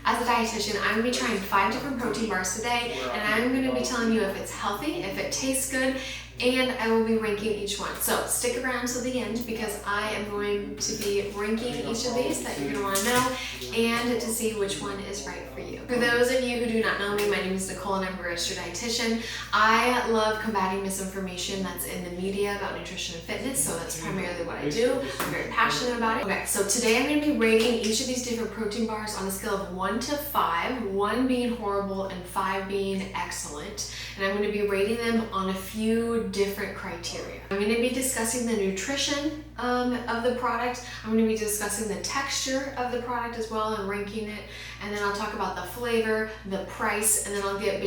As a dietitian, I'm going to be trying 5 different protein bars today, and I'm going to be telling you if it's healthy, if it tastes good, and I will be ranking each one. So stick around to the end because I am going to be ranking each of these that you're going to want to know and to see which one is right for you. For those of you who do not know me, my name is Nicole and I'm a registered dietitian. I love combating misinformation that's in the media about nutrition and fitness, so that's primarily what I do. I'm very passionate about it. Okay, so today I'm going to be rating each of these different protein bars on a scale of 1 to 5, 1 being horrible and 5 being excellent. And I'm going to be rating them on a few different criteria. I'm going to be discussing the nutrition of the product. I'm going to be discussing the texture of the product as well and ranking it. And then I'll talk about the flavor, the price, and then I'll get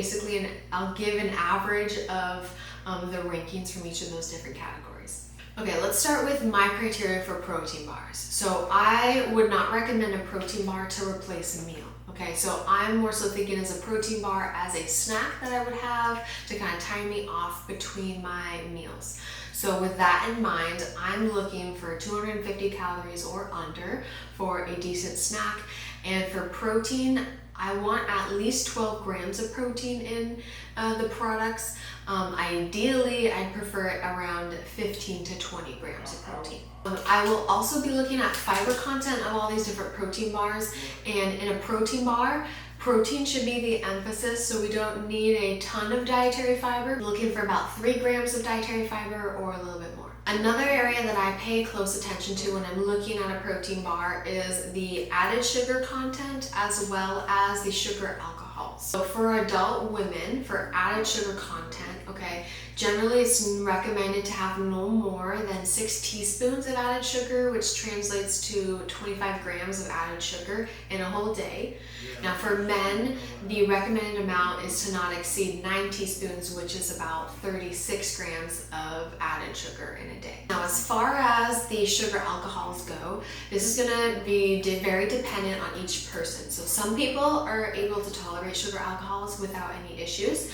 I'll give an average of the rankings from each of those different categories. Okay, let's start with my criteria for protein bars. So I would not recommend a protein bar to replace a meal. Okay, so I'm more so thinking as a protein bar as a snack that I would have to kind of time me off between my meals. So with that in mind, I'm looking for 250 calories or under for a decent snack. And for protein, I want at least 12 grams of protein in the products. Ideally, I'd prefer it around 15 to 20 grams of protein. I will also be looking at fiber content of all these different protein bars, and in a protein bar, protein should be the emphasis, so we don't need a ton of dietary fiber. I'm looking for about 3 grams of dietary fiber or a little bit more. Another area that I pay close attention to when I'm looking at a protein bar is the added sugar content as well as the sugar alcohols. So for adult women, for added sugar content, okay, generally it's recommended to have no more than 6 teaspoons of added sugar, which translates to 25 grams of added sugar in a whole day. Now for men, the recommended amount is to not exceed 9 teaspoons, which is about 36 grams of added sugar in a day. Now as far as the sugar alcohols go, this is going to be very dependent on each person. So some people are able to tolerate sugar alcohols without any issues.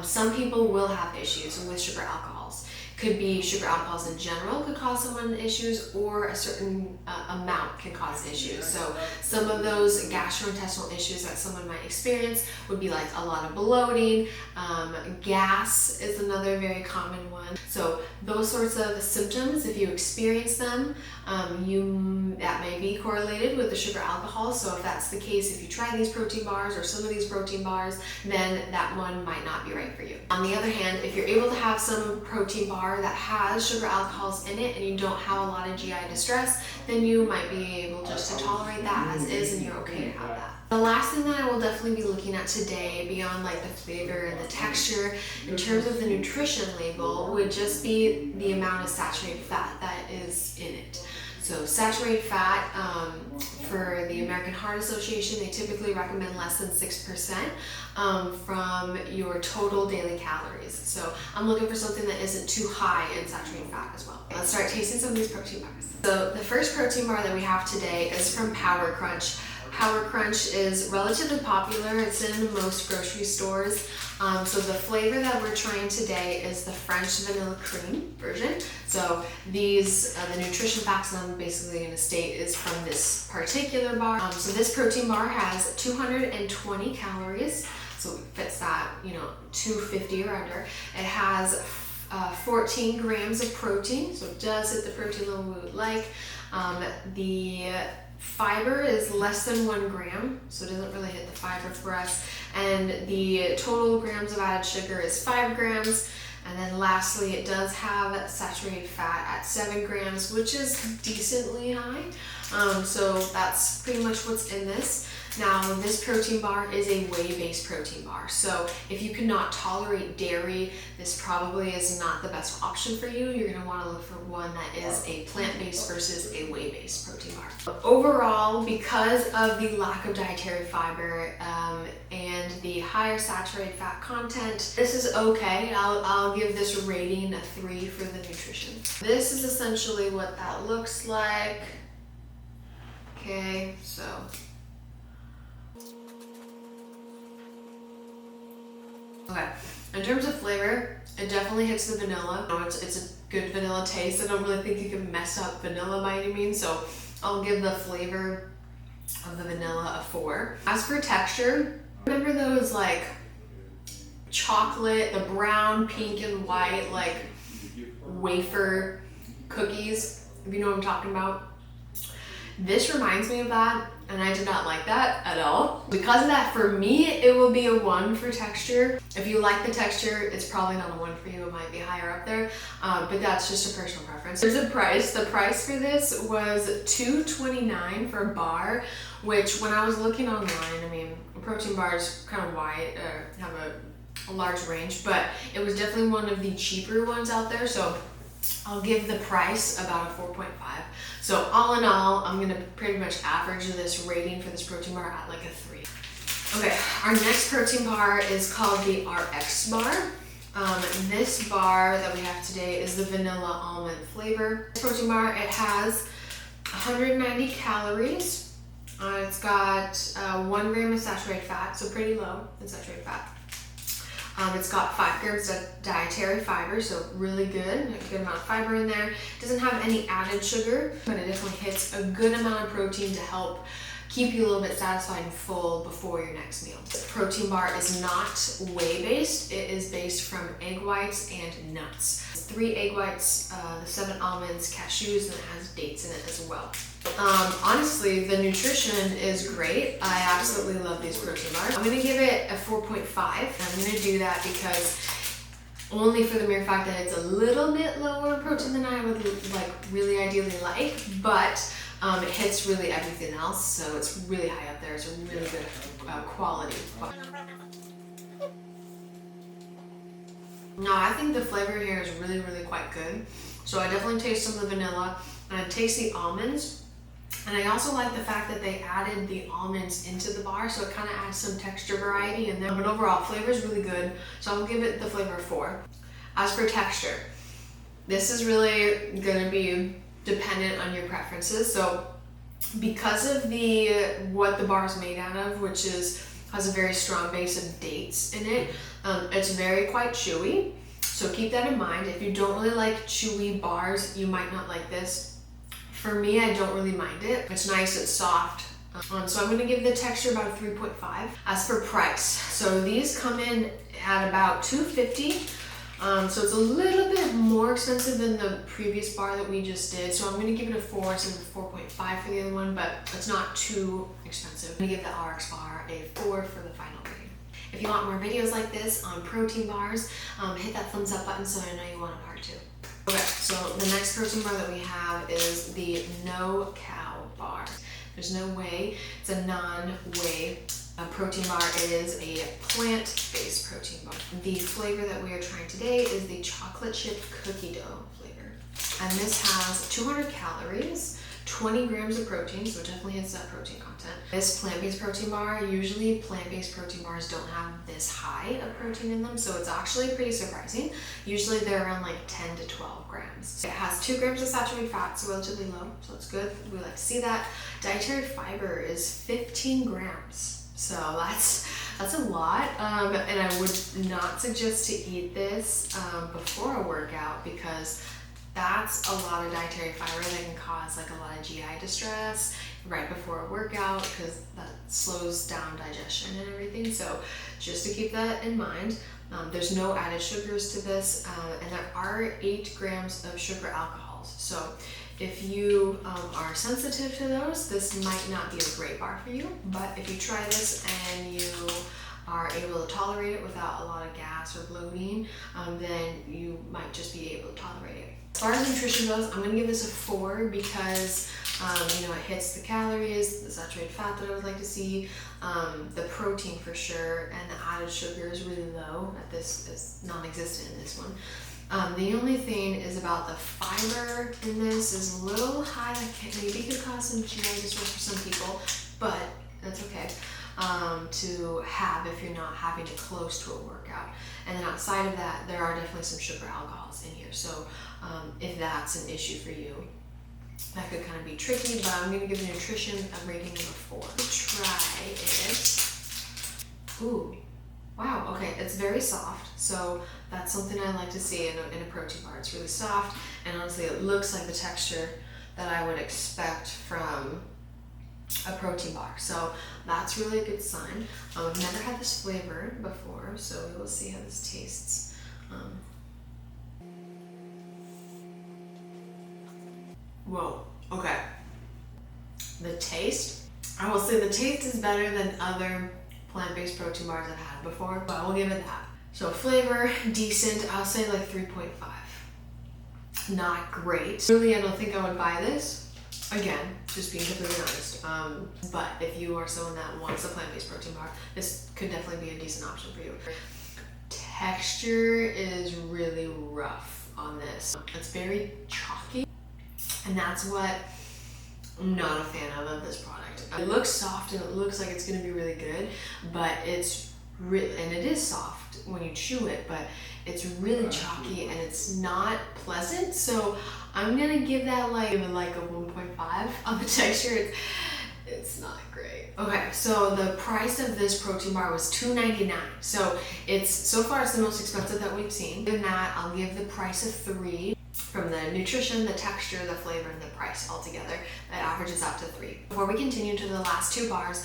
Some people will have issues with sugar alcohols. Could be sugar alcohols in general could cause someone issues, or a certain amount can cause issues. So some of those gastrointestinal issues that someone might experience would be like a lot of bloating, gas is another very common one. So those sorts of symptoms, if you experience them, that may be correlated with the sugar alcohol. So if that's the case, if you try these protein bars or some of these protein bars, then that one might not be right for you. On the other hand, if you're able to have some protein bar that has sugar alcohols in it and you don't have a lot of GI distress, then you might be able just to tolerate that as is and you're okay to have that. The last thing that I will definitely be looking at today, beyond like the flavor and the texture, in terms of the nutrition label, would just be the amount of saturated fat that is in it. So saturated fat, for the American Heart Association, they typically recommend less than 6% from your total daily calories. So I'm looking for something that isn't too high in saturated fat as well. Let's start tasting some of these protein bars. So the first protein bar that we have today is from Power Crunch. Power Crunch is relatively popular. It's in most grocery stores. So the flavor that we're trying today is the French vanilla cream version. So these, the nutrition facts I'm basically going to state is from this particular bar. So this protein bar has 220 calories. So it fits that, 250 or under. It has 14 grams of protein. So it does hit the protein level we would like. The fiber is less than 1 gram, so it doesn't really hit the fiber for us. And the total grams of added sugar is 5 grams. And then lastly, it does have saturated fat at 7 grams, which is decently high. So that's pretty much what's in this. Now, this protein bar is a whey-based protein bar. So if you cannot tolerate dairy, this probably is not the best option for you. You're going to want to look for one that is a plant-based versus a whey-based protein bar. But overall, because of the lack of dietary fiber and the higher saturated fat content, this is okay. I'll give this rating a 3 for the nutrition. This is essentially what that looks like. Okay, so okay, in terms of flavor, it definitely hits the vanilla. It's a good vanilla taste. I don't really think you can mess up vanilla by any means, so I'll give the flavor of the vanilla, a 4. As for texture, remember those like chocolate, the brown, pink, and white like wafer cookies, if you know what I'm talking about? This reminds me of that, and I did not like that at all. Because of that, for me, it will be a 1 for texture. If you like the texture, it's probably not a 1 for you. It might be higher up there, but that's just a personal preference. There's a price. The price for this was $2.29 for a bar, which when I was looking online, I mean, protein bars kind of wide, have a large range, but it was definitely one of the cheaper ones out there. So I'll give the price about a 4.5. So all in all, I'm gonna pretty much average this rating for this protein bar at like a 3. Okay, our next protein bar is called the RxBar. This bar that we have today is the vanilla almond flavor. This protein bar, it has 190 calories. It's got 1 gram of saturated fat, so pretty low in saturated fat. It's got 5 grams of dietary fiber, so really good. A good amount of fiber in there. It doesn't have any added sugar, but it definitely hits a good amount of protein to help keep you a little bit satisfied and full before your next meal. This protein bar is not whey-based. It is based from egg whites and nuts. It's 3 egg whites, the 7 almonds, cashews, and it has dates in it as well. Honestly, the nutrition is great. I absolutely love these protein bars. I'm gonna give it a 4.5. I'm gonna do that because only for the mere fact that it's a little bit lower protein than I would like really ideally like, but it hits really everything else, so it's really high up there. It's a really good quality. No, I think the flavor here is really, really quite good. So I definitely taste some of the vanilla, and I taste the almonds. And I also like the fact that they added the almonds into the bar, so it kind of adds some texture variety in there. But overall, flavor is really good, so I'll give it the flavor 4. As for texture, this is really gonna be dependent on your preferences. So because of what the bar is made out of, which has a very strong base of dates in it, it's quite chewy. So keep that in mind. If you don't really like chewy bars, you might not like this. For me, I don't really mind it. It's nice, it's soft. So I'm gonna give the texture about a 3.5. As for price, so these come in at about $2.50. So it's a little bit more expensive than the previous bar that we just did. So I'm gonna give it a 4 instead of 4.5 for the other one, but it's not too expensive. I'm gonna give the RxBar a 4 for the final rating. If you want more videos like this on protein bars, hit that thumbs up button so I know you want a part 2. Okay, so the next protein bar that we have is the No Cow bar. There's no whey, it's a non-whey protein bar. It is a plant-based protein bar. The flavor that we are trying today is the chocolate chip cookie dough flavor. And this has 200 calories, 20 grams of protein, so it definitely hits that protein content. This plant-based protein bar, usually plant-based protein bars don't have this high of protein in them, so it's actually pretty surprising. Usually they're around like 10 to 12 grams. It has 2 grams of saturated fat, so relatively low, so it's good. We like to see that. Dietary fiber is 15 grams, so that's a lot, and I would not suggest to eat this before a workout because that's a lot of dietary fiber that can cause like a lot of GI distress right before a workout because that slows down digestion and everything. So just to keep that in mind, there's no added sugars to this, and there are 8 grams of sugar alcohols. So if you are sensitive to those, this might not be a great bar for you, but if you try this and you are able to tolerate it without a lot of gas or bloating, then you might just be able to tolerate it. As far as nutrition goes, I'm gonna give this a 4 because it hits the calories, the saturated fat that I would like to see, the protein for sure, and the added sugar is really low. This is non-existent in this one. The only thing is about the fiber in this is a little high. Maybe could cause some GI distress for some people, but that's okay to have if you're not having it close to a workout. And then outside of that, there are definitely some sugar alcohols in here. So if that's an issue for you, that could kind of be tricky, but I'm going to give the nutrition a rating of a 4. Try it. Ooh, wow, okay, it's very soft. So that's something I like to see in a protein bar. It's really soft, and honestly, it looks like the texture that I would expect from a protein bar. So that's really a good sign. I've never had this flavor before, so we will see how this tastes. Whoa, okay. The taste, I will say the taste is better than other plant-based protein bars I've had before, but I will give it that. So flavor, decent, I'll say like 3.5. Not great. Really, I don't think I would buy this. Again, just being completely honest. But if you are someone that wants a plant-based protein bar, this could definitely be a decent option for you. Texture is really rough on this. It's very chalky, and that's what I'm not a fan of this product. It looks soft and it looks like it's gonna be really good, but it's really, and it is soft when you chew it, but it's really chalky and it's not pleasant. So I'm gonna give that like a 1.5 on the texture. It's not great. Okay, so the price of this protein bar was $2.99. So so far it's the most expensive that we've seen. Other than that, I'll give the price of 3. From the nutrition, the texture, the flavor, and the price all together, that averages out to 3. Before we continue to the last 2 bars,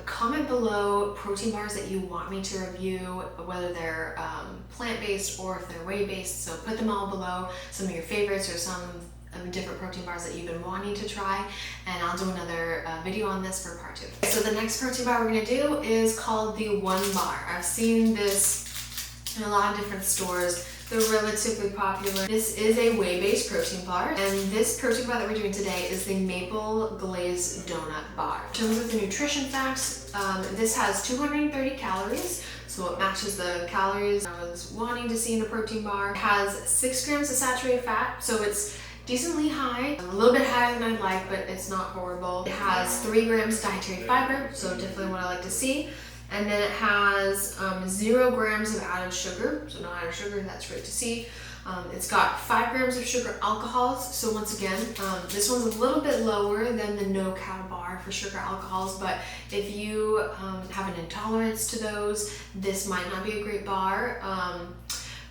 comment below protein bars that you want me to review, whether they're plant-based or if they're whey-based. So put them all below, some of your favorites or some different protein bars that you've been wanting to try, and I'll do another video on this for part 2. So the next protein bar we're gonna do is called the One Bar. I've seen this in a lot of different stores. They're relatively popular. This is a whey-based protein bar, and this protein bar that we're doing today is the maple glazed donut bar. In terms of the nutrition facts, this has 230 calories, so it matches the calories I was wanting to see in a protein bar. It has 6 grams of saturated fat, so it's decently high, a little bit higher than I'd like, but it's not horrible. It has 3 grams dietary fiber, so definitely what I like to see. And then it has 0 grams of added sugar, so no added sugar, that's great to see. It's got 5 grams of sugar alcohols, so once again, this one's a little bit lower than the no-cal bar for sugar alcohols, but if you have an intolerance to those, this might not be a great bar.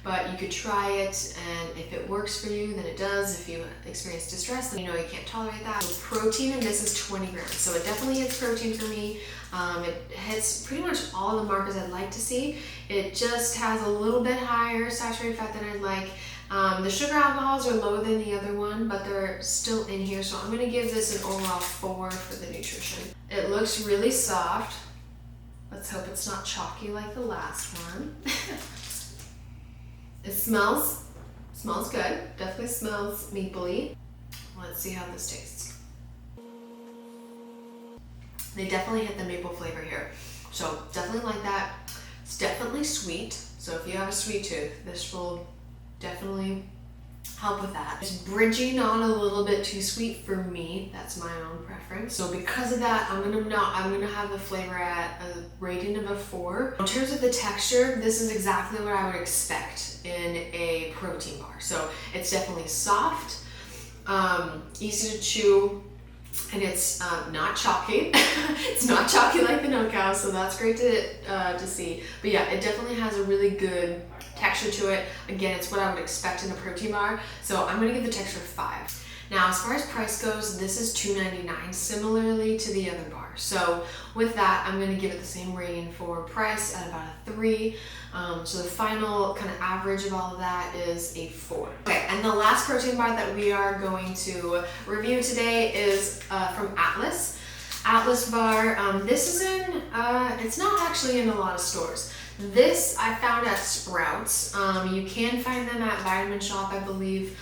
But you could try it, and if it works for you, then it does. If you experience distress, then you know you can't tolerate that. So protein in this is 20 grams, so it definitely hits protein for me. It hits pretty much all the markers I'd like to see. It just has a little bit higher saturated fat than I'd like. The sugar alcohols are lower than the other one, but they're still in here, so I'm gonna give this an overall 4 for the nutrition. It looks really soft. Let's hope it's not chalky like the last one. It smells good. Definitely smells mapley. Let's see how this tastes. They definitely hit the maple flavor here. So definitely like that. It's definitely sweet. So if you have a sweet tooth, this will definitely help with that. It's bridging on a little bit too sweet for me. That's my own preference. So because of that, I'm gonna have the flavor at a rating of a 4. In terms of the texture, this is exactly what I would expect in a protein bar. So it's definitely soft, easy to chew, and it's not chalky. It's not chalky like the no-cal, so that's great to see. But yeah, it definitely has a really good texture to it. Again, it's what I would expect in a protein bar, so I'm gonna give the texture 5. Now, as far as price goes, this is $2.99, similarly to the other bar. So with that, I'm gonna give it the same rating for price at about a 3. So the final kind of average of all of that is a 4. Okay, and the last protein bar that we are going to review today is from Atlas. Atlas bar, this is it's not actually in a lot of stores. This I found at Sprouts. You can find them at Vitamin Shop, I believe,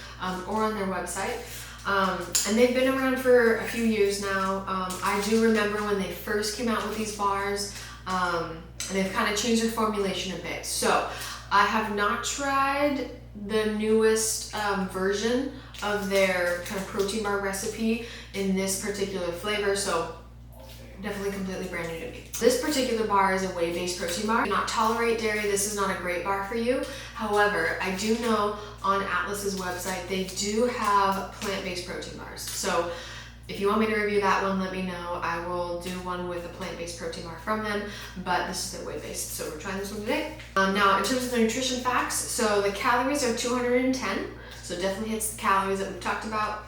or on their website. And they've been around for a few years now. I do remember when they first came out with these bars, and they've kind of changed their formulation a bit. So I have not tried the newest version of their kind of protein bar recipe in this particular flavor, so definitely completely brand new to me. This particular bar is a whey-based protein bar. If you do not tolerate dairy, this is not a great bar for you. However, I do know on Atlas's website, they do have plant-based protein bars. So if you want me to review that one, let me know. I will do one with a plant-based protein bar from them, but this is their whey-based, so we're trying this one today. Now, in terms of the nutrition facts, so the calories are 210, so definitely hits the calories that we've talked about.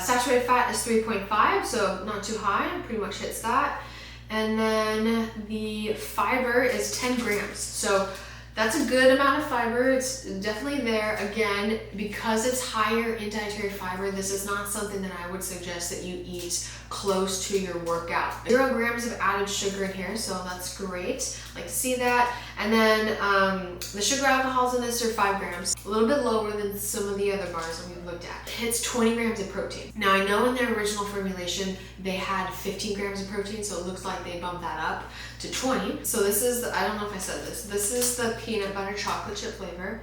Saturated fat is 3.5, so not too high, pretty much hits that. And then the fiber is 10 grams. So that's a good amount of fiber. It's definitely there. Again, because it's higher in dietary fiber, this is not something that I would suggest that you eat close to your workout. 0 grams of added sugar in here, so that's great. I like to see that. And then the sugar alcohols in this are 5 grams, a little bit lower than some of the other bars that we've looked at. It hits 20 grams of protein. Now I know in their original formulation, they had 15 grams of protein, so it looks like they bumped that up to 20. So this is, I don't know if I said this is the peanut butter chocolate chip flavor.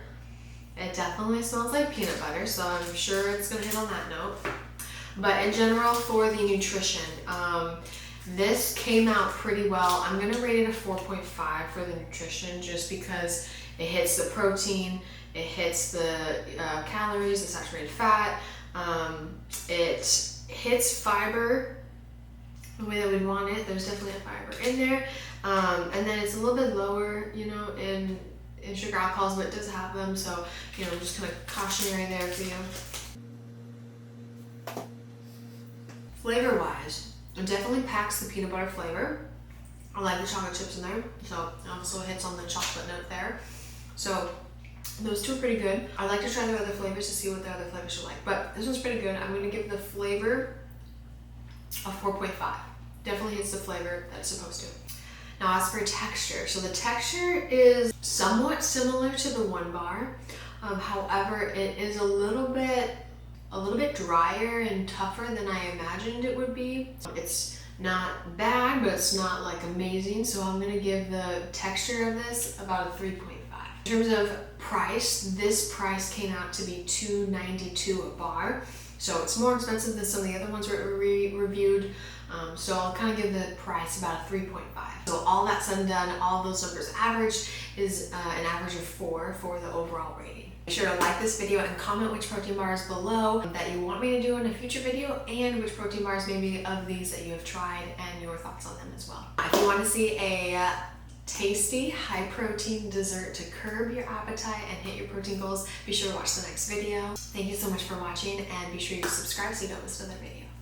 It definitely smells like peanut butter, so I'm sure it's gonna hit on that note. But in general, for the nutrition, this came out pretty well. I'm gonna rate it a 4.5 for the nutrition just because it hits the protein, it hits the calories, the saturated fat, it hits fiber the way that we'd want it. There's definitely a fiber in there. And then it's a little bit lower, you know, in sugar alcohols, but it does have them. So, you know, just kind of cautionary there for you. Flavor wise, it definitely packs the peanut butter flavor. I like the chocolate chips in there, so it also hits on the chocolate note there. So those two are pretty good. I'd like to try the other flavors to see what the other flavors are like, but this one's pretty good. I'm gonna give the flavor a 4.5. Definitely hits the flavor that it's supposed to. Now as for texture, so the texture is somewhat similar to the one bar. However, it is a little bit drier and tougher than I imagined it would be. It's not bad, but it's not like amazing. So I'm gonna give the texture of this about a 3.5. In terms of price, this price came out to be $2.92 a bar. So it's more expensive than some of the other ones we reviewed. So I'll kind of give the price about a 3.5. So all that said and done, all those numbers averaged is an average of 4 for the overall rating. Make sure to like this video and comment which protein bars below that you want me to do in a future video and which protein bars maybe of these that you have tried and your thoughts on them as well. If you want to see a tasty, high protein dessert to curb your appetite and hit your protein goals, be sure to watch the next video. Thank you so much for watching and be sure you subscribe so you don't miss another video.